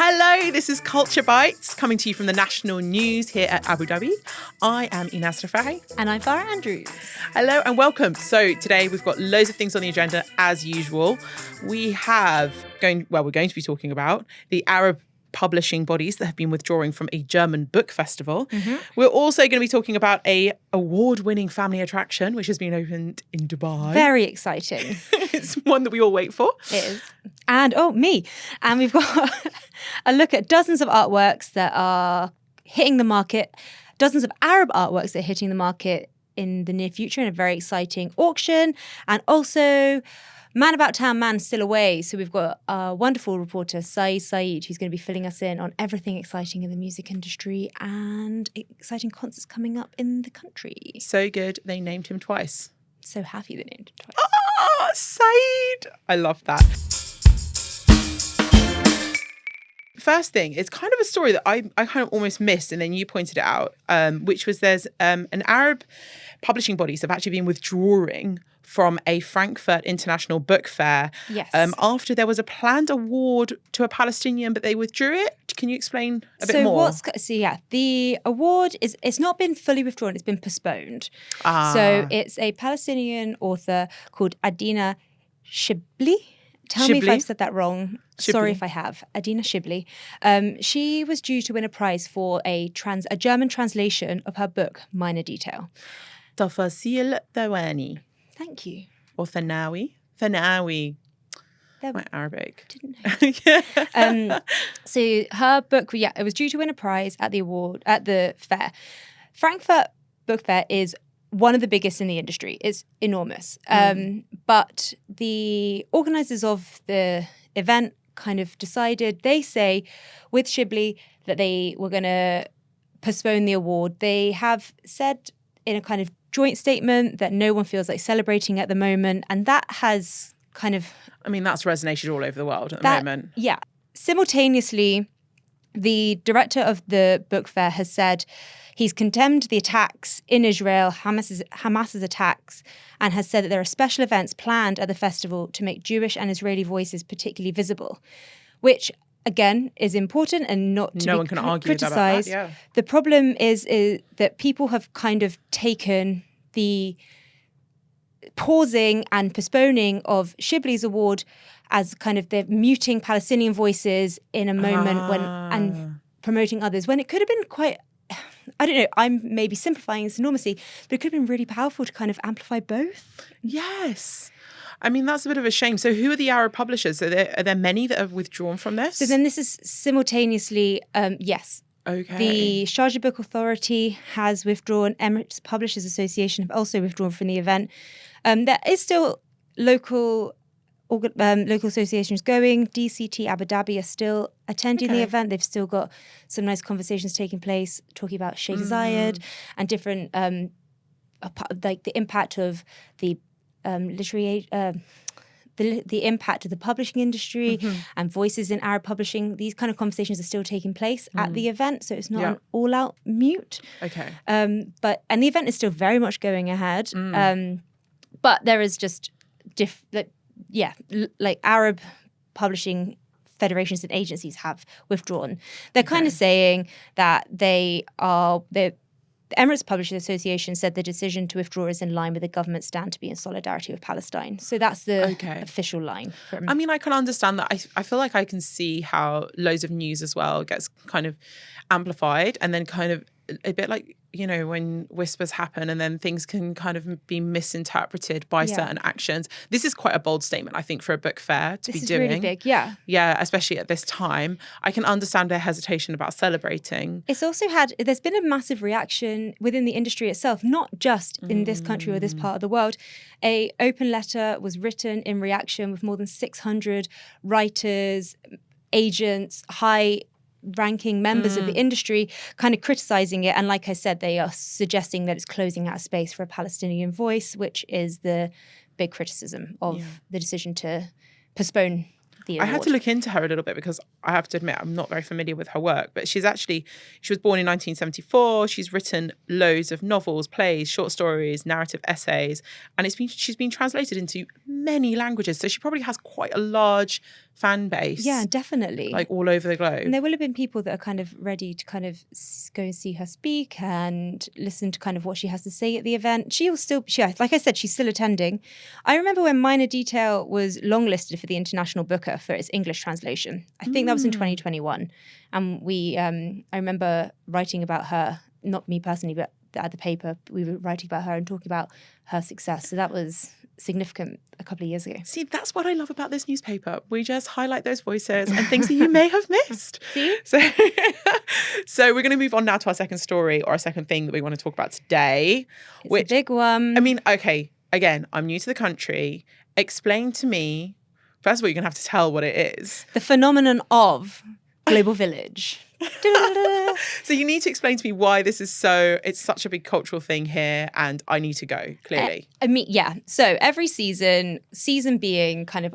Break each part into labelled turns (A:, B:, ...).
A: Hello, this is Culture Bites coming to you from the national news here at Abu Dhabi. I am Enas Refaei.
B: And I'm Farah Andrews.
A: Hello and welcome. So today we've got loads of things on the agenda as usual. We're going to be talking about the Arab publishing bodies that have been withdrawing from a German book festival. Mm-hmm. We're also going to be talking about a award-winning family attraction which has been opened in Dubai.
B: Very exciting.
A: It's one that we all wait for.
B: It is. And me. And we've got a look at dozens of artworks that are hitting the market, dozens of Arab artworks that are hitting the market in the near future in a very exciting auction. And also Man About Town, Man Still Away. So we've got a wonderful reporter, Saeed Saeed, who's going to be filling us in on everything exciting in the music industry and exciting concerts coming up in the country.
A: So good, they named him twice.
B: So happy they named him twice.
A: Oh, Saeed! I love that. First thing, it's kind of a story that I kind of almost missed, and then you pointed it out, which was there's an Arab publishing bodies have actually been withdrawing from a Frankfurt International Book Fair.
B: Yes.
A: After there was a planned award to a Palestinian, but they withdrew it. Can you explain a bit more?
B: The award it's not been fully withdrawn, it's been postponed. So it's a Palestinian author called Adania Shibli. Tell me if I've said that wrong.
A: Shibli.
B: Sorry if I have. Adania Shibli. She was due to win a prize for a German translation of her book, Minor Detail.
A: Tafasil Thawani.
B: Thank you.
A: Or Thanawi. Thanawi. My Arabic.
B: Didn't know. So her book, it was due to win a prize at the fair. Frankfurt Book Fair is one of the biggest in the industry. It's enormous. But the organisers of the event kind of decided, they say, with Shibli, that they were going to postpone the award. They have said in a kind of joint statement that no one feels like celebrating at the moment. And that has kind of...
A: that's resonated all over the world at the moment.
B: Yeah. Simultaneously, the director of the book fair has said he's condemned the attacks in Israel, Hamas's attacks, and has said that there are special events planned at the festival to make Jewish and Israeli voices particularly visible, which, again, is important and not to
A: no one can argue
B: criticised.
A: About that, yeah.
B: The problem is that people have kind of taken the pausing and postponing of Shibli's award as kind of the muting Palestinian voices in a moment and promoting others, when it could have been quite... I don't know, I'm maybe simplifying this enormously, but it could have been really powerful to kind of amplify both.
A: Yes. That's a bit of a shame. So who are the Arab publishers? Are there many that have withdrawn from this?
B: So then this is simultaneously, yes.
A: Okay.
B: The Sharjah Book Authority has withdrawn. Emirates Publishers Association have also withdrawn from the event. There is still local associations going. DCT Abu Dhabi are still attending the event. They've still got some nice conversations taking place, talking about Sheikh Zayed and different, like the impact of the literary, the impact of the publishing industry and voices in Arab publishing. These kind of conversations are still taking place at the event, so it's not an all-out mute.
A: Okay.
B: But the event is still very much going ahead. But there is just like Arab publishing federations and agencies have withdrawn. They're kind of saying that the Emirates Publishers Association said the decision to withdraw is in line with the government's stand to be in solidarity with Palestine. So that's the official line.
A: I can understand that. I feel like I can see how loads of news as well gets kind of amplified and then kind of a bit like, when whispers happen and then things can kind of be misinterpreted by certain actions. This is quite a bold statement, I think, for a book fair to be doing. This is really
B: big, yeah.
A: Yeah, especially at this time. I can understand their hesitation about celebrating.
B: It's also there's been a massive reaction within the industry itself, not just in this country or this part of the world. An open letter was written in reaction with more than 600 writers, agents, high-ranking members of the industry kind of criticising it. And like I said, they are suggesting that it's closing out space for a Palestinian voice, which is the big criticism of the decision to postpone the
A: I
B: award.
A: had to look into her a little bit because I have to admit I'm not very familiar with her work, but she was born in 1974. She's written loads of novels, plays, short stories, narrative essays, and she's been translated into many languages. So she probably has quite a large fan base.
B: Yeah, definitely.
A: Like all over the globe.
B: And there will have been people that are kind of ready to kind of go and see her speak and listen to kind of what she has to say at the event. She will still, like I said, she's still attending. I remember when Minor Detail was longlisted for the International Booker for its English translation. I think that was in 2021. And I remember writing about her, not me personally, but at the paper, we were writing about her and talking about her success. So that was significant a couple of years ago.
A: See, that's what I love about this newspaper. We just highlight those voices and things that you may have missed.
B: See?
A: So we're going to move on now to our second story, or our second thing that we want to talk about today.
B: It's a big one.
A: I mean, okay, again, I'm new to the country. Explain to me, first of all, you're going to have to tell what it is.
B: The phenomenon of Global Village.
A: So you need to explain to me why this is it's such a big cultural thing here, and I need to go, clearly.
B: I mean, yeah. So every season being kind of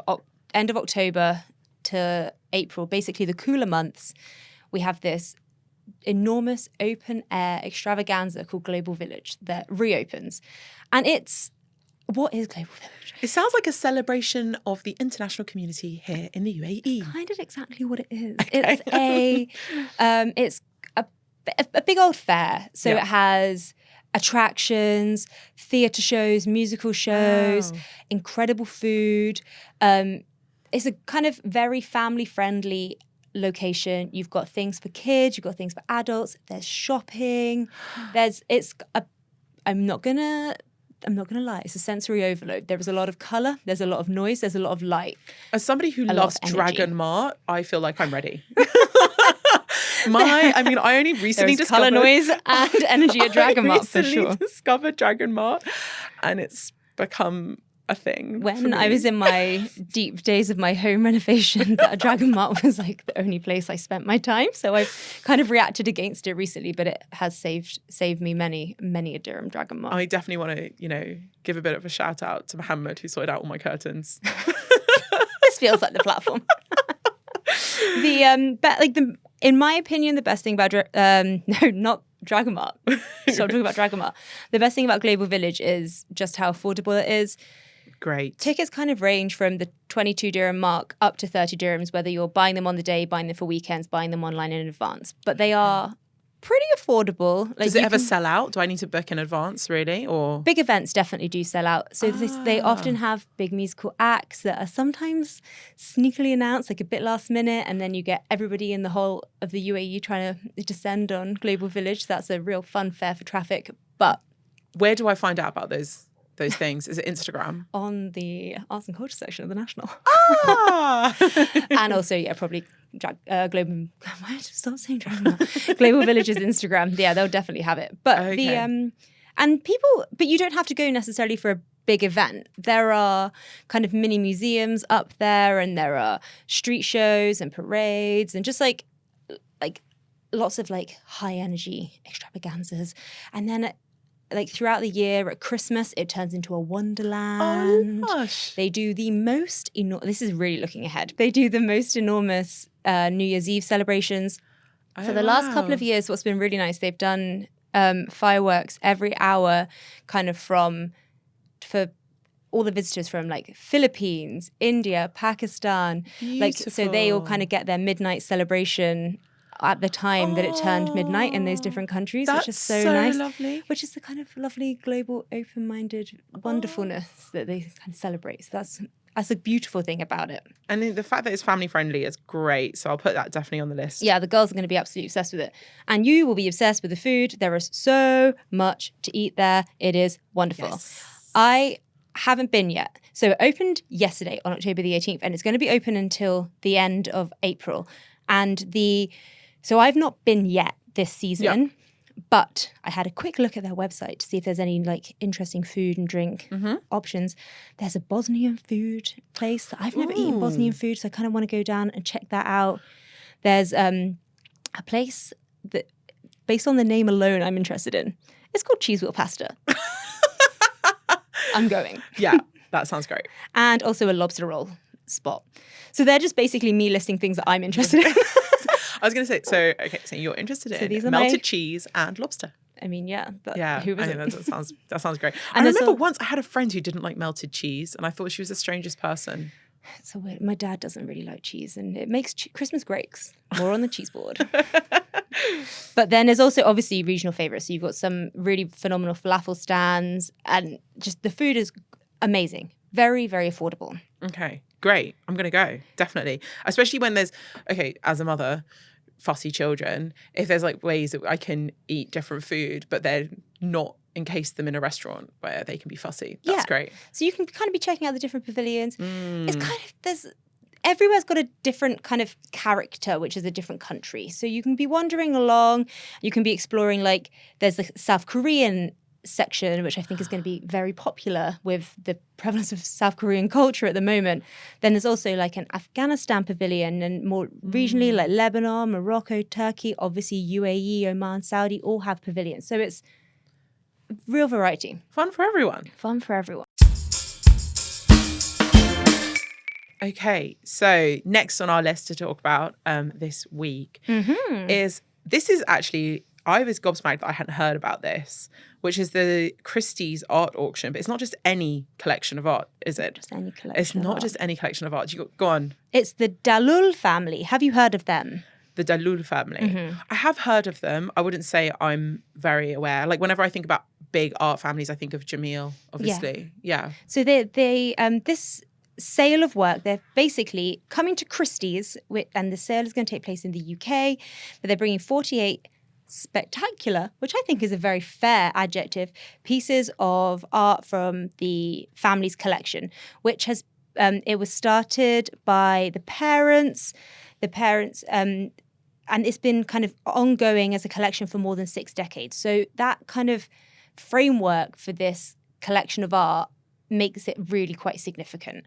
B: end of October to April, basically the cooler months, we have this enormous open air extravaganza called Global Village that reopens. And what is Global Village?
A: It sounds like a celebration of the international community here in the UAE.
B: Kind of exactly what it is.
A: Okay.
B: It's a big old fair. So It has attractions, theatre shows, musical shows, incredible food. It's a kind of very family-friendly location. You've got things for kids, you've got things for adults, there's shopping, I'm not gonna lie, it's a sensory overload. There is a lot of colour, there's a lot of noise, there's a lot of light.
A: As somebody who loves Dragon Mart, I feel like I'm ready. I only recently discovered
B: colour, noise and energy at Dragon Mart for sure.
A: I discovered Dragon Mart and it's become a thing.
B: When I was in my deep days of my home renovation, that Dragon Mart was like the only place I spent my time. So I've kind of reacted against it recently, but it has saved me many a dirham Dragon Mart.
A: I definitely want to, give a bit of a shout out to Mohammed, who sorted out all my curtains.
B: This feels like the platform. In my opinion, the best thing about not Dragon Mart. Stop talking about Dragon Mart. The best thing about Global Village is just how affordable it is.
A: Great.
B: Tickets kind of range from the 22 dirham mark up to 30 dirhams, whether you're buying them on the day, buying them for weekends, buying them online in advance. But they are pretty affordable. Like,
A: does it ever sell out? Do I need to book in advance, really? Or
B: big events definitely do sell out. So they often have big musical acts that are sometimes sneakily announced, like a bit last minute, and then you get everybody in the whole of the UAE trying to descend on Global Village. That's a real fun fair for traffic. But
A: where do I find out about those things? Is it Instagram?
B: On the arts and culture section of the National.
A: Ah!
B: And also, probably Global. Why did I stop saying Dragon Mart? Global Village's Instagram. Yeah, they'll definitely have it. But but you don't have to go necessarily for a big event. There are kind of mini museums up there, and there are street shows and parades, and just like lots of high energy extravaganzas. And then throughout the year at Christmas, it turns into a wonderland.
A: Oh gosh!
B: They do the most this is really looking ahead. They do the most enormous New Year's Eve celebrations. For the last couple of years, what's been really nice, they've done fireworks every hour, kind of for all the visitors from Philippines, India, Pakistan.
A: Beautiful.
B: So they all kind of get their midnight celebration at the time that it turned midnight in those different countries, which is so nice.
A: Lovely.
B: Which is the kind of lovely global open-minded wonderfulness that they kind of celebrate. So that's a beautiful thing about it.
A: And the fact that it's family friendly is great. So I'll put that definitely on the list.
B: Yeah, the girls are going to be absolutely obsessed with it. And you will be obsessed with the food. There is so much to eat there. It is wonderful.
A: Yes.
B: I haven't been yet. So it opened yesterday on October the 18th, and it's going to be open until the end of April. So I've not been yet this season, but I had a quick look at their website to see if there's any interesting food and drink options. There's a Bosnian food place that I've never eaten Bosnian food, so I kind of want to go down and check that out. There's a place that, based on the name alone, I'm interested in. It's called Cheese Wheel Pasta. I'm going.
A: Yeah, that sounds great.
B: And also a lobster roll. spot. So they're just basically me listing things that I'm interested in.
A: I was going to say, so you're interested in melted cheese and lobster.
B: I mean, yeah.
A: Who was
B: it?
A: That sounds great.
B: And
A: I remember once I had a friend who didn't like melted cheese, and I thought she was the strangest person.
B: So weird. My dad doesn't really like cheese, and it makes Christmas great. More on the cheese board. But then there's also obviously regional favourites. So you've got some really phenomenal falafel stands, and just the food is amazing. Very, very affordable.
A: Okay, great. I'm going to go, definitely. Especially when there's, as a mother, fussy children, if there's like ways that I can eat different food, but they're not encase them in a restaurant where they can be fussy. That's great.
B: So you can kind of be checking out the different pavilions. It's kind of, everywhere's got a different kind of character, which is a different country. So you can be wandering along, you can be exploring, like there's the South Korean section, which I think is going to be very popular with the prevalence of South Korean culture at the moment. Then there's also like an Afghanistan pavilion, and more regionally like Lebanon, Morocco, Turkey, obviously UAE, Oman, Saudi all have pavilions. So it's real variety.
A: Fun for everyone.
B: Fun for everyone.
A: Okay, so next on our list to talk about this week is actually, I was gobsmacked that I hadn't heard about this, which is the Christie's art auction. But it's not just any collection of art, is it?
B: Just any collection.
A: It's not just any collection of art. Go on.
B: It's the Dalloul family. Have you heard of them?
A: The Dalloul family. I have heard of them. I wouldn't say I'm very aware. Like whenever I think about big art families, I think of Jamil, obviously. Yeah.
B: So they this sale of work, they're basically coming to Christie's, and the sale is going to take place in the UK, but they're bringing 48 spectacular, which I think is a very fair adjective, pieces of art from the family's collection, which has it was started by the parents, and it's been kind of ongoing as a collection for more than 6 decades. So that kind of framework for this collection of art makes it really quite significant.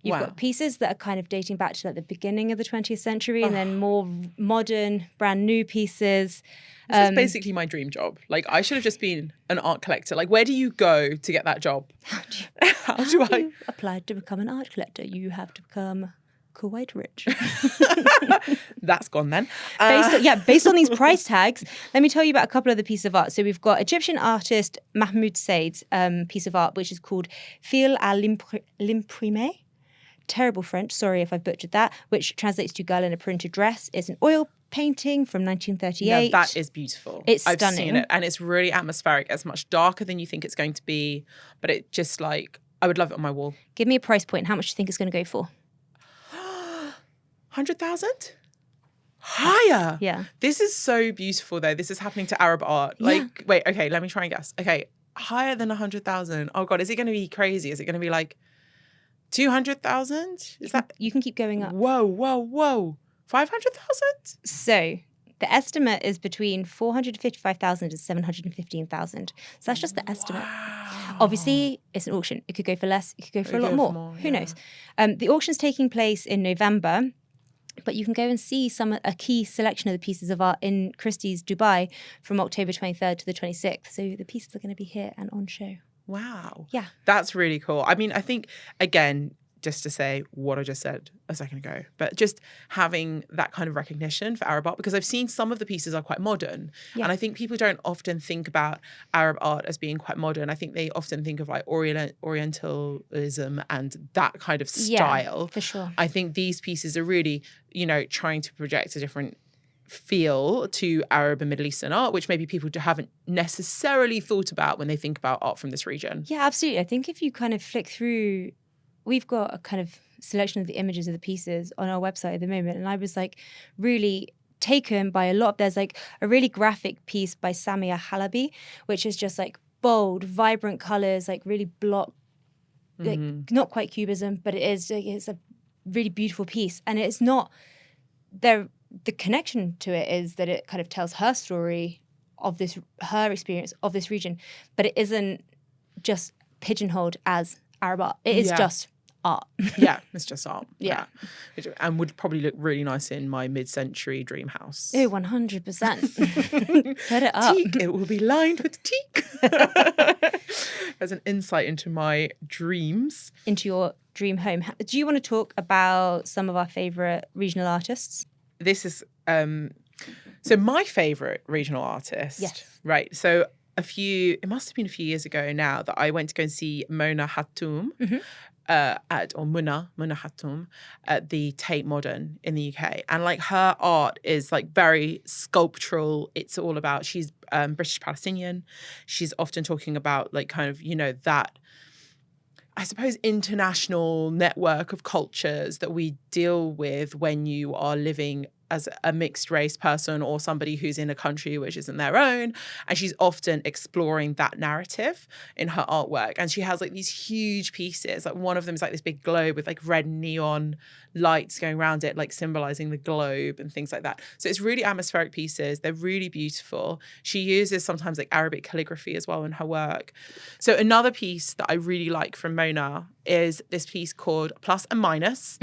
B: You've got pieces that are kind of dating back to like the beginning of the 20th century, and then more modern, brand new pieces.
A: This is basically my dream job. Like I should have just been an art collector. Like where do you go to get that job? How do I
B: apply to become an art collector? You have to become quite rich.
A: That's gone then.
B: Based on these price tags, let me tell you about a couple of the pieces of art. So we've got Egyptian artist Mahmoud Saeed's piece of art, which is called Fil à l'imprimé. Terrible French, sorry if I've butchered that, which translates to girl in a printed dress. It's an oil painting from 1938.
A: Now, that is beautiful.
B: It's stunning.
A: I've seen it, and it's really atmospheric. It's much darker than you think it's going to be, but it just like, I would love it on my wall.
B: Give me a price point. How much do you think it's going to go for?
A: 100,000? Higher.
B: Yeah.
A: This is so beautiful though. This is happening to Arab art. Like, wait, okay, let me try and guess. Okay, higher than 100,000. Oh God, is it going to be crazy? Is it going to be like 200,000? Is that?
B: You can keep going up.
A: Whoa. 500,000?
B: So the estimate is between 455,000 and 715,000. So that's just the estimate.
A: Wow.
B: Obviously, it's an auction. It could go for less. It could go for a lot more. Who knows? The auction's taking place in November, but you can go and see a key selection of the pieces of art in Christie's Dubai from October 23rd to the 26th. So the pieces are going to be here and on show.
A: Wow.
B: Yeah.
A: That's really cool. I mean, I think, again, just to say what I just said a second ago, but just having that kind of recognition for Arab art, because I've seen some of the pieces are quite modern. Yeah. And I think people don't often think about Arab art as being quite modern. I think they often think of like Orientalism and that kind of style.
B: Yeah, for sure.
A: I think these pieces are really, trying to project a different feel to Arab and Middle Eastern art, which maybe people haven't necessarily thought about when they think about art from this region.
B: Yeah, absolutely. I think if you kind of flick through, we've got a kind of selection of the images of the pieces on our website at the moment, and I was like really taken by a lot. There's like a really graphic piece by Samia Halabi, which is just like bold, vibrant colors, like really block, like not quite cubism, but it's a really beautiful piece. And it's not there. The connection to it is that it kind of tells her story of her experience of this region, but it isn't just pigeonholed as Arab art. It is just art.
A: Yeah, it's just art.
B: Yeah.
A: And would probably look really nice in my mid-century dream house.
B: Oh, 100%. Put it up.
A: Teak. It will be lined with teak. As an insight into my dreams.
B: Into your dream home. Do you want to talk about some of our favourite regional artists?
A: This is so my favorite regional artist.
B: Yes.
A: Right. So it must have been a few years ago now that I went to go and see Mona Hatoum Muna Hatoum at the Tate Modern in the UK. And like her art is like very sculptural. It's all about, she's British Palestinian. She's often talking about like kind of, that, I suppose, international network of cultures that we deal with when you are living as a mixed race person or somebody who's in a country which isn't their own. And she's often exploring that narrative in her artwork. And she has like these huge pieces. Like one of them is like this big globe with like red neon lights going around it, like symbolizing the globe and things like that. So it's really atmospheric pieces. They're really beautiful. She uses sometimes like Arabic calligraphy as well in her work. So another piece that I really like from Mona is this piece called Plus and Minus,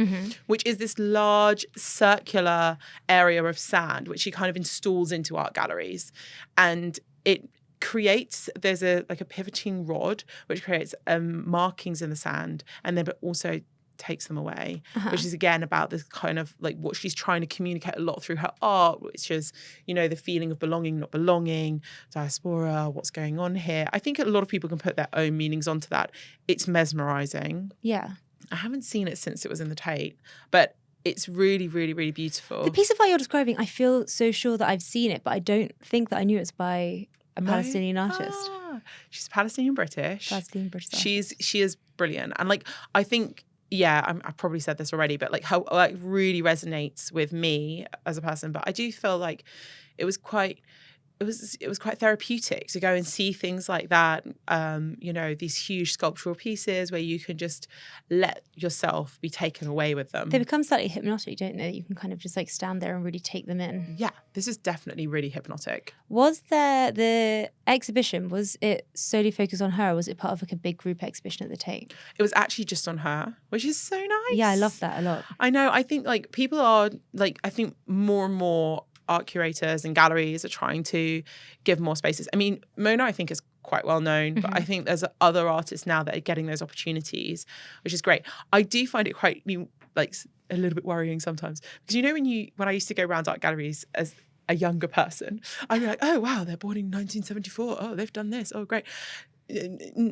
A: which is this large circular area of sand, which she kind of installs into art galleries. And it creates, there's a pivoting rod, which creates markings in the sand, and then but also takes them away, which is again about this kind of like what she's trying to communicate a lot through her art, which is, the feeling of belonging, not belonging, diaspora, what's going on here. I think a lot of people can put their own meanings onto that. It's mesmerizing.
B: Yeah.
A: I haven't seen it since it was in the Tate, but it's really, really, really beautiful.
B: The piece of art you're describing, I feel so sure that I've seen it, but I don't think that I knew it's by a Palestinian artist.
A: She's Palestinian British.
B: Palestinian British
A: artist. She is brilliant. And like, I think, I've probably said this already, but like how like really resonates with me as a person. But I do feel like it was quite therapeutic to go and see things like that. These huge sculptural pieces where you can just let yourself be taken away with them.
B: They become slightly hypnotic, don't they? You can kind of just like stand there and really take them in.
A: Yeah, this is definitely really hypnotic.
B: Was there the exhibition? Was it solely focused on her, or was it part of like a big group exhibition at the Tate?
A: It was actually just on her, which is so nice.
B: Yeah, I love that a lot.
A: I know. I think like people are like, I think more and more art curators and galleries are trying to give more spaces. I mean, Mona, I think, is quite well known, but I think there's other artists now that are getting those opportunities, which is great. I do find it quite like a little bit worrying sometimes because when I used to go around art galleries as a younger person, I'd be like, oh wow, they're born in 1974. Oh, they've done this. Oh, great.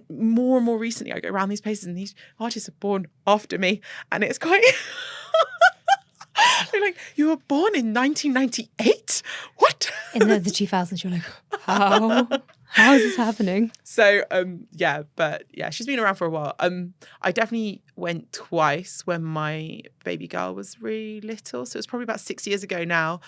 A: More and more recently, I go around these places and these artists are born after me, and it's quite. They're like, you were born in 1998? What?
B: In the 2000s, you're like, how is this happening?
A: So, she's been around for a while. I definitely went twice when my baby girl was really little. So it was probably about 6 years ago now.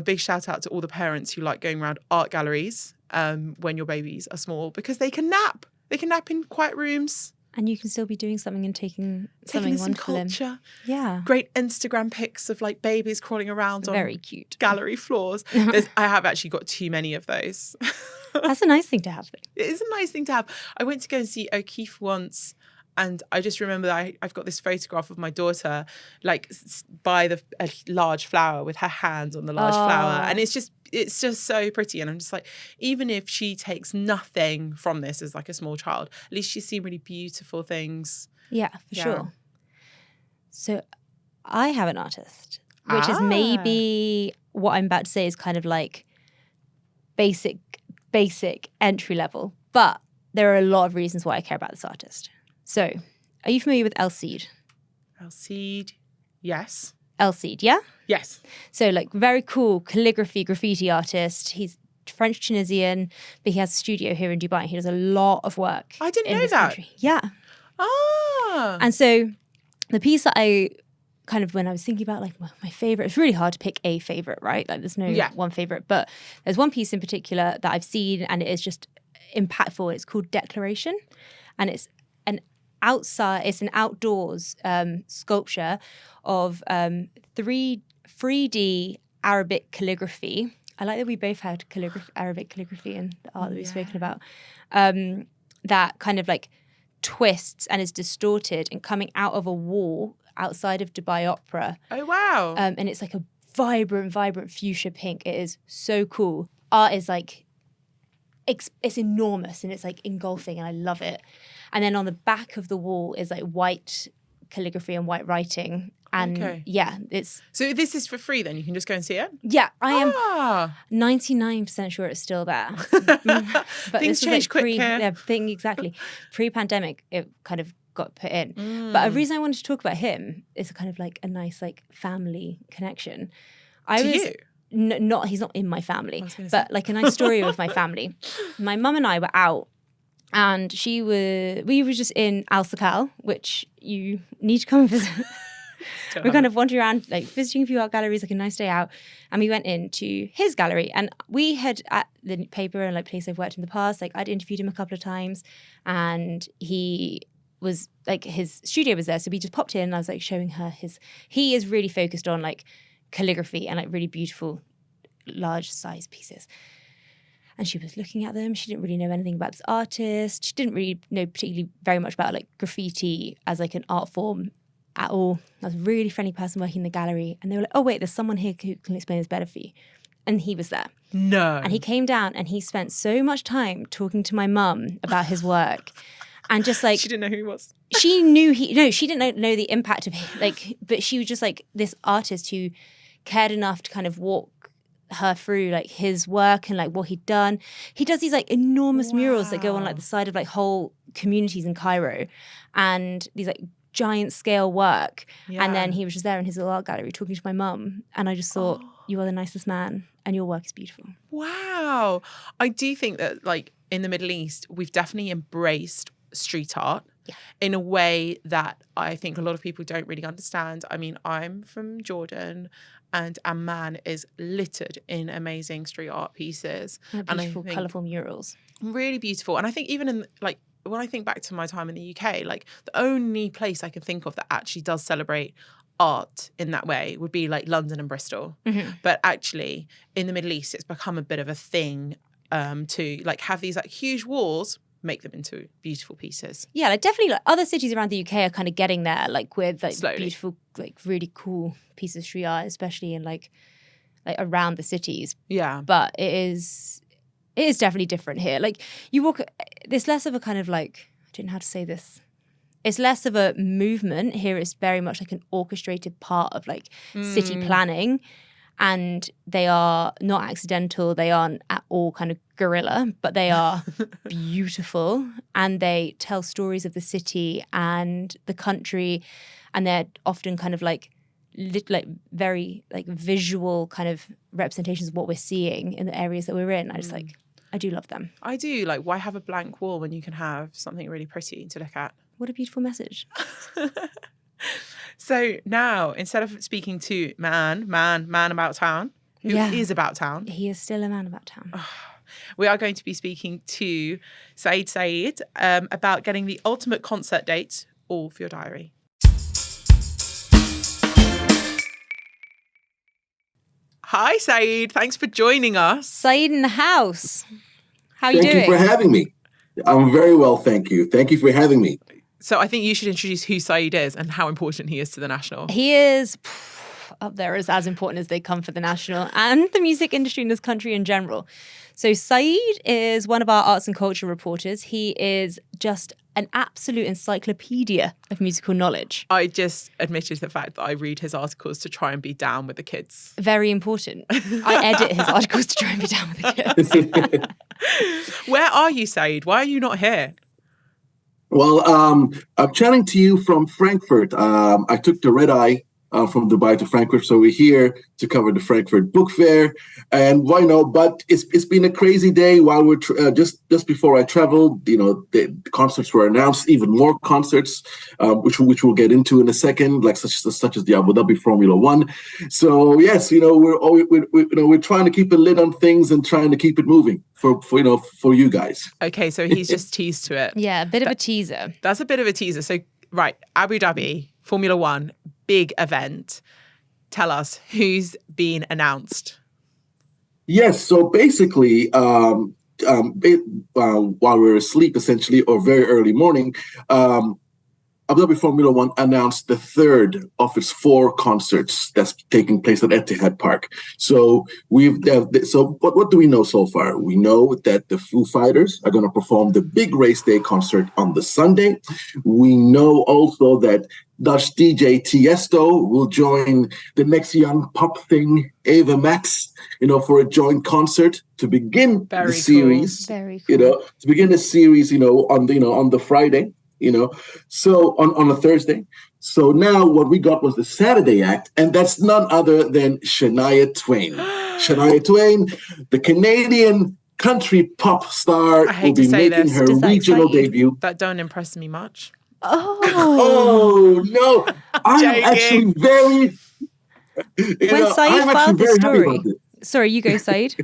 A: Big shout out to all the parents who like going around art galleries when your babies are small because they can nap. They can nap in quiet rooms.
B: And you can still be doing something and taking something wonderful in.
A: Culture.
B: Yeah.
A: Great Instagram pics of like babies crawling around
B: Very
A: on
B: cute
A: gallery floors. I have actually got too many of those.
B: That's a nice thing to have.
A: It is a nice thing to have. I went to go and see O'Keeffe once, and I just remember that I've got this photograph of my daughter like by a large flower with her hands on the large flower. And it's just so pretty. And I'm just like, even if she takes nothing from this as like a small child, at least she's seen really beautiful things.
B: Yeah, for sure. So I have an artist, which is maybe what I'm about to say is kind of like basic entry level. But there are a lot of reasons why I care about this artist. So, are you familiar with Saeed?
A: Saeed, yes.
B: Saeed, yeah?
A: Yes.
B: So, like, very cool calligraphy, graffiti artist. He's French-Tunisian, but he has a studio here in Dubai. He does a lot of work.
A: I didn't know that.
B: Country. Yeah.
A: Ah.
B: And so, the piece that I kind of, when I was thinking about, like, my favorite, it's really hard to pick a favorite, right? Like, there's no one favorite. But there's one piece in particular that I've seen, and it is just impactful. It's called Declaration. And it's an outdoors sculpture of 3D Arabic calligraphy. I like that we both had Arabic calligraphy in the art that we've spoken about. That kind of like twists and is distorted and coming out of a wall outside of Dubai Opera.
A: Oh, wow.
B: And it's like a vibrant fuchsia pink. It is so cool. Art is like, it's enormous and it's like engulfing and I love it. And then on the back of the wall is like white calligraphy and white writing. And it's...
A: So this is for free then? You can just go and see it?
B: Yeah, I am 99% sure it's still there. But
A: things change quick here.
B: Exactly. Pre-pandemic, it kind of got put in. But a reason I wanted to talk about him is kind of like a nice like family connection.
A: You?
B: He's not in my family, but like a nice story with my family. My mum and I were out, and we were just in Al Sakal, which you need to come and visit. We're kind of wandering around, like visiting a few art galleries, like a nice day out. And we went into his gallery, and we had at the paper and like place I've worked in the past, like I'd interviewed him a couple of times, and he was like, his studio was there. So we just popped in and I was like showing her he is really focused on like calligraphy and like really beautiful, large size pieces. And she was looking at them. She didn't really know anything about this artist. She didn't really know particularly very much about like graffiti as like an art form at all. I was a really friendly person working in the gallery, and they were like, oh wait, there's someone here who can explain this better for you. And he was there.
A: No.
B: And he came down and he spent so much time talking to my mum about his work. And just like...
A: She didn't know who he was.
B: She knew she didn't know the impact of him, like, but she was just like this artist who cared enough to kind of walk her through like his work and like what he'd done. He does these like enormous murals that go on like the side of like whole communities in Cairo, and these like giant scale work. And then he was just there in his little art gallery talking to my mum, and I just thought, you are the nicest man and your work is beautiful.
A: Wow. I do think that like in the Middle East, we've definitely embraced street art in a way that I think a lot of people don't really understand. I mean, I'm from Jordan, and Amman is littered in amazing street art pieces.
B: Beautiful, colourful murals.
A: Really beautiful. And I think even in like, when I think back to my time in the UK, like the only place I can think of that actually does celebrate art in that way would be like London and Bristol. But actually in the Middle East, it's become a bit of a thing to like have these like huge walls, make them into beautiful pieces.
B: Yeah, like definitely like other cities around the UK are kind of getting there, like with like
A: slowly.
B: Beautiful, like really cool pieces of street art, especially in like around the cities.
A: Yeah.
B: But it is definitely different here. Like you walk, there's less of a kind of like, I don't know how to say this. It's less of a movement. Here it's very much like an orchestrated part of like city planning. And they are not accidental. They aren't at all kind of guerrilla, but they are beautiful. And they tell stories of the city and the country. And they're often kind of like very like visual kind of representations of what we're seeing in the areas that we're in. I do love them.
A: I do. Like, why have a blank wall when you can have something really pretty to look at?
B: What a beautiful message.
A: So now, instead of speaking to man about town, who is about town.
B: He is still a man about town.
A: We are going to be speaking to Saeed Saeed about getting the ultimate concert date, all for your diary. Hi, Saeed. Thanks for joining us.
B: Saeed in the house. How are you doing?
C: Thank you for having me. I'm very well, thank you. Thank you for having me.
A: So I think you should introduce who Saeed is and how important he is to the National.
B: He is up there as important as they come for the National and the music industry in this country in general. So Saeed is one of our arts and culture reporters. He is just an absolute encyclopedia of musical knowledge.
A: I just admitted the fact that I read his articles to try and be down with the kids.
B: Very important. I edit his articles to try and be down with the
C: kids.
A: Where are you, Saeed? Why are you not here?
C: Well, I'm chatting to you from Frankfurt. I took the red eye from Dubai to Frankfurt, so we're here to cover the Frankfurt Book Fair. And why not? But it's been a crazy day. While we're just before I traveled, the concerts were announced. Even more concerts, which we'll get into in a second, like such as the Abu Dhabi Formula One. So yes, we're trying to keep a lid on things and trying to keep it moving for you guys.
A: Okay, so he's just teased to it.
B: Yeah, a bit of a teaser.
A: That's a bit of a teaser. So right, Abu Dhabi Formula One, big event. Tell us who's been announced.
C: Yes, so basically, while we were asleep, essentially, or very early morning, Abu Dhabi Formula One announced the third of its 4 concerts that's taking place at Etihad Park. So what do we know so far? We know that the Foo Fighters are going to perform the big race day concert on the Sunday. We know also that Dutch DJ Tiesto will join the next young pop thing, Ava Max, for a joint concert to begin the series.
B: Very cool.
C: To begin the series, on the Friday. So on a Thursday. So now what we got was the Saturday act, and that's none other than Shania Twain. Shania Twain, the Canadian country pop star, will be making her regional debut.
A: That don't impress me much.
C: Oh no! I'm actually very.
B: When Saeed filed the story. Sorry, you go, Saeed.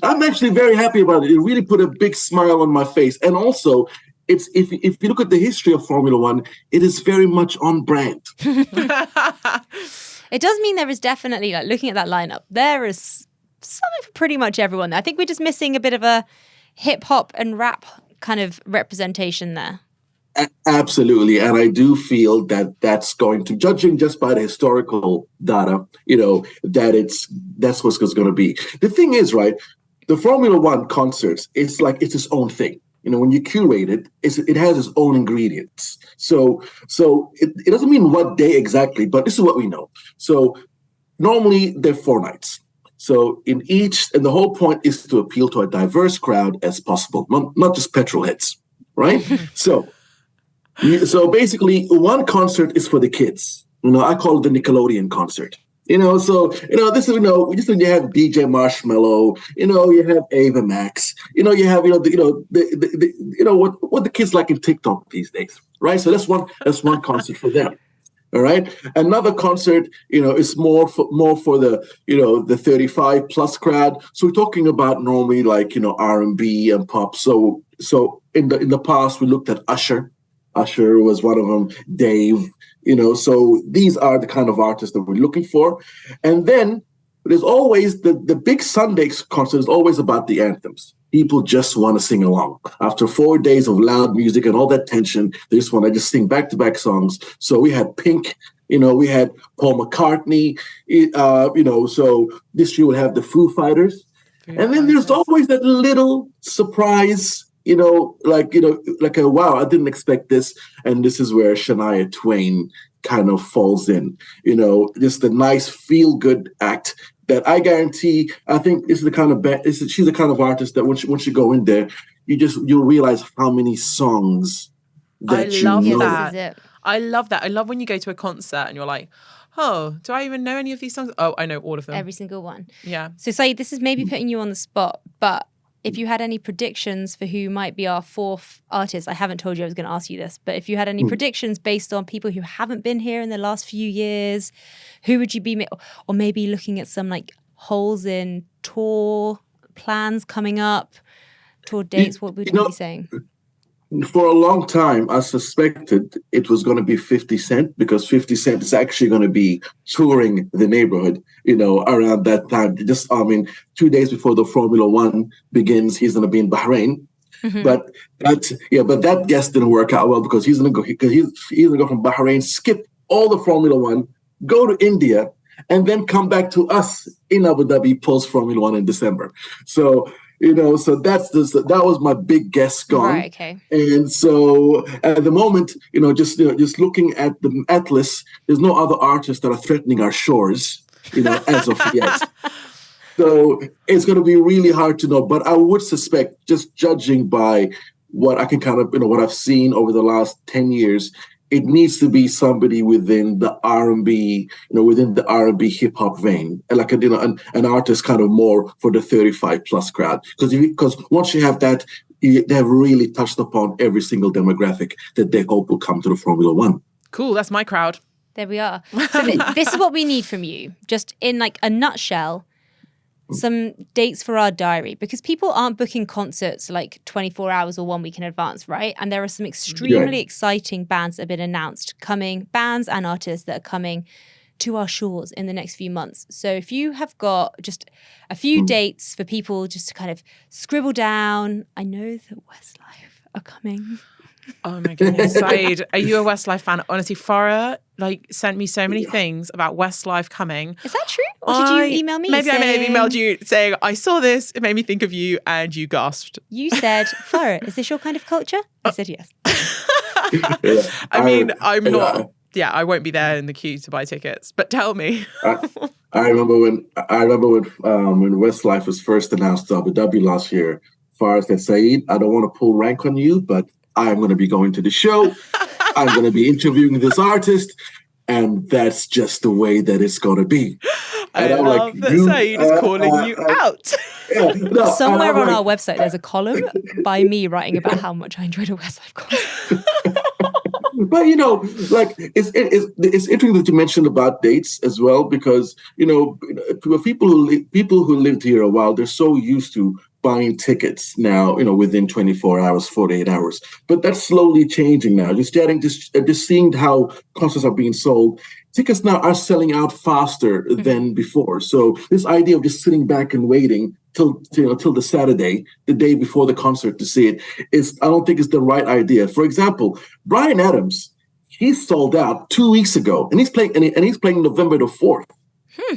C: I'm actually very happy about it. It really put a big smile on my face, and also. It's if you look at the history of Formula One, it is very much on brand.
B: It does mean there is definitely, like, looking at that lineup, there is something for pretty much everyone there. I think we're just missing a bit of a hip hop and rap kind of representation there.
C: Absolutely, and I do feel that that's going to, judging just by the historical data, that's what's going to be. The thing is, right? The Formula One concerts, it's its own thing. When you curate it, it has its own ingredients. So it doesn't mean what day exactly, but this is what we know. So normally they're 4 nights. So and the whole point is to appeal to a diverse crowd as possible, not just petrol heads, right? So basically one concert is for the kids. I call it the Nickelodeon concert. This is, just when you have DJ Marshmello, you have Ava Max, you have, what the kids like in TikTok these days, right? So that's one concert for them. All right. Another concert, is more for the, the 35 plus crowd. So we're talking about normally like, R&B and pop. So in the past we looked at Usher. Usher was one of them, Dave, so these are the kind of artists that we're looking for. And then there's always the big Sunday concert is always about the anthems. People just want to sing along. After 4 days of loud music and all that tension, they just want to sing back-to-back songs. So we had Pink, we had Paul McCartney, so this year we'll have the Foo Fighters. And then there's always that little surprise, like a wow, I didn't expect this. And this is where Shania Twain kind of falls in, just a nice feel-good act that I guarantee, I think this is the kind of she's the kind of artist that once you go in there, you'll realize how many songs that
A: I love
C: know.
A: that. I love that. I love when you go to a concert and you're like, oh, do I even know any of these songs? Oh, I know all of them.
B: Every single one.
A: Yeah.
B: So Saeed, this is maybe putting you on the spot, but if you had any predictions for who might be our 4th artist, I haven't told you I was going to ask you this, but if you had any predictions based on people who haven't been here in the last few years, who would you be? Or maybe looking at some like holes in tour plans coming up, tour dates, what would you be saying?
C: For a long time, I suspected it was going to be 50 Cent because 50 Cent is actually going to be touring the neighborhood, around that time. 2 days before the Formula One begins, he's going to be in Bahrain. Mm-hmm. But that guess didn't work out well because he's going to go from Bahrain, skip all the Formula One, go to India, and then come back to us in Abu Dhabi post Formula One in December. So that was my big guess gone.
B: Right, okay.
C: And so at the moment, just looking at the atlas, there's no other artists that are threatening our shores, as of yet. So it's going to be really hard to know. But I would suspect, just judging by what I can kind of, what I've seen over the last 10 years, it needs to be somebody within the R&B, within the R&B hip hop vein, and like an artist kind of more for the 35 plus crowd. Because once you have that, they have really touched upon every single demographic that they hope will come to the Formula One.
A: Cool, that's my crowd.
B: There we are. So this is what we need from you, just in like a nutshell. Some dates for our diary, because people aren't booking concerts like 24 hours or 1 week in advance, right? And there are some extremely exciting bands that have been announced bands and artists that are coming to our shores in the next few months. So if you have got just a few dates for people just to kind of scribble down, I know that Westlife are coming.
A: Oh my goodness, Saeed, are you a Westlife fan? Honestly, Farah sent me so many things about Westlife coming.
B: Is that true? Or did you email me?
A: Maybe I may have emailed you saying, I saw this, it made me think of you, and you gasped.
B: You said, Farah, is this your kind of culture? I said yes.
C: I
A: mean, I'm not. Yeah, I won't be there in the queue to buy tickets. But tell me.
C: I remember when Westlife was first announced to Abu Dhabi last year. Farah said, Saeed, I don't want to pull rank on you, but I'm going to be going to the show. I'm going to be interviewing this artist, and that's just the way that it's going to be.
A: And I love that Saeed is calling you out.
B: Somewhere on our website, there's a column by me writing about how much I enjoyed a Westlife concert.
C: But it's interesting that you mentioned about dates as well, because people who lived here a while, they're so used to buying tickets now, within 24 hours, 48 hours. But that's slowly changing now. Just seeing how concerts are being sold. Tickets now are selling out faster than before. So this idea of just sitting back and waiting till the Saturday, the day before the concert to see it, I don't think it's the right idea. For example, Bryan Adams, he sold out 2 weeks ago, and he's playing November the 4th.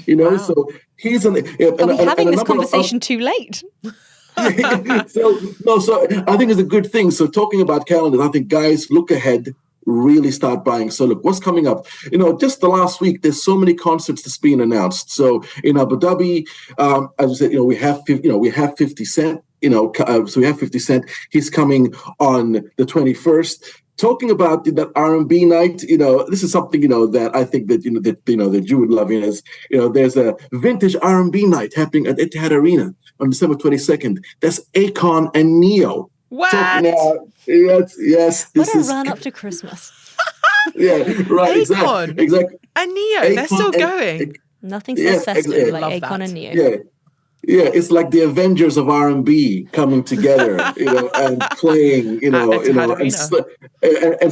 A: Wow.
C: So he's
B: Are we having this conversation too late?
C: So I think it's a good thing. So talking about calendars, I think guys look ahead, really start buying. So look, what's coming up? Just the last week, there's so many concerts that's being announced. So in Abu Dhabi, as I said, we have 50 Cent. So we have 50 Cent. He's coming on the 21st. Talking about that R&B night, this is something that I think that that you would love. There's a vintage R&B night happening at Etihad Arena on December 22nd. That's Akon and Neo.
A: What?
C: Yes.
B: What a run up to Christmas.
C: Yeah, right.
A: Akon.
C: Exactly.
A: And Neo,
C: Akon,
A: they're still going.
B: Nothing so festive like Akon and Neo.
C: Yeah, it's like the Avengers of R&B coming together, and playing, and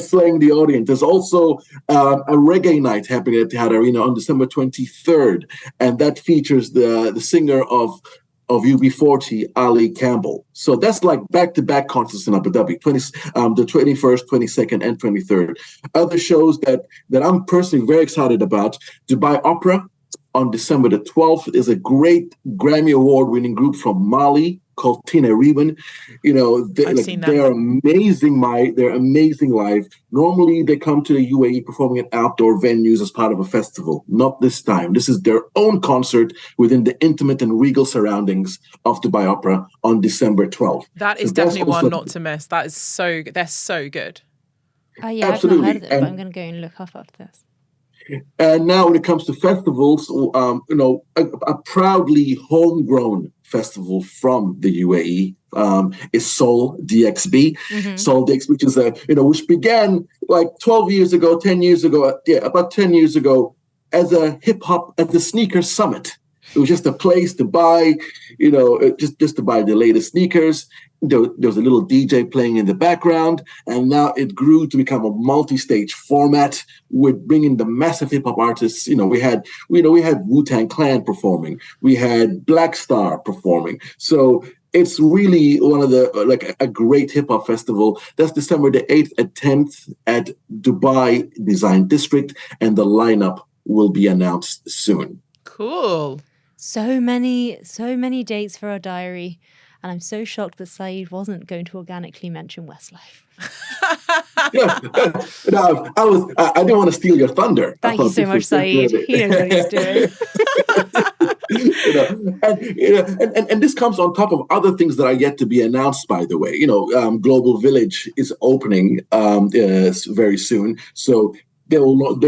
C: slaying the audience. There's also a reggae night happening at Etihad Arena on December 23rd, and that features the singer of UB40, Ali Campbell. So that's like back-to-back concerts in Abu Dhabi, the 21st, 22nd, and 23rd. Other shows that I'm personally very excited about, Dubai Opera on December the 12th is a great Grammy Award-winning group from Mali called Tina Reben. They're amazing. They're amazing live. Normally, they come to the UAE performing at outdoor venues as part of a festival. Not this time. This is their own concert within the intimate and regal surroundings of Dubai Opera on December 12th.
A: That is definitely one not to miss. They're so good.
B: Oh yeah,
C: absolutely.
B: I've not heard of it, but I'm going to go and look up after this.
C: And now when it comes to festivals, a proudly homegrown festival from the UAE is Seoul DXB.
B: Mm-hmm.
C: Seoul DXB, which is which began like 10 years ago, about 10 years ago, as a the sneaker summit. It was just a place to buy, just to buy the latest sneakers. There was a little DJ playing in the background, and now it grew to become a multi-stage format with bringing the massive hip hop artists. We had Wu-Tang Clan performing, we had Black Star performing. So it's really one of a great hip hop festival. That's December the 8th and 10th at Dubai Design District, and the lineup will be announced soon.
A: Cool.
B: So many dates for our diary. And I'm so shocked that Saeed wasn't going to organically mention Westlife.
C: No, I didn't want to steal your thunder.
B: Thank you so much, Saeed. He knows what he's doing.
C: And this comes on top of other things that are yet to be announced, by the way. Global Village is opening very soon. So they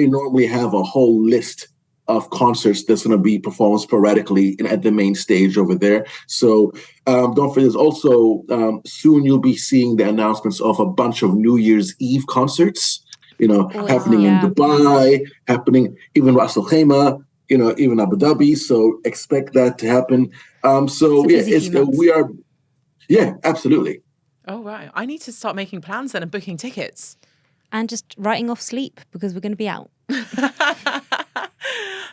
C: normally have a whole list of concerts that's going to be performed sporadically at the main stage over there. So don't forget, there's also soon you'll be seeing the announcements of a bunch of New Year's Eve concerts, happening in Dubai, happening even Ras Al Khaimah, even Abu Dhabi. So expect that to happen. We are, absolutely.
A: Oh, right. I need to start making plans then and booking tickets.
B: And just writing off sleep because we're going to be out.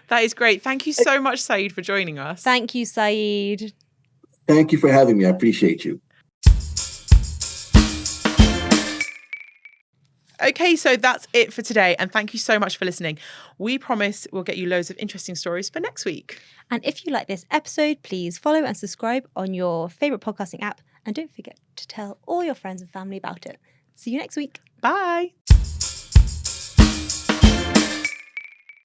A: That is great. Thank you so much, Saeed, for joining us.
B: Thank you, Saeed.
C: Thank you for having me. I appreciate you.
A: Okay, so that's it for today. And thank you so much for listening. We promise we'll get you loads of interesting stories for next week.
B: And if you like this episode, please follow and subscribe on your favourite podcasting app. And don't forget to tell all your friends and family about it. See you next week.
A: Bye.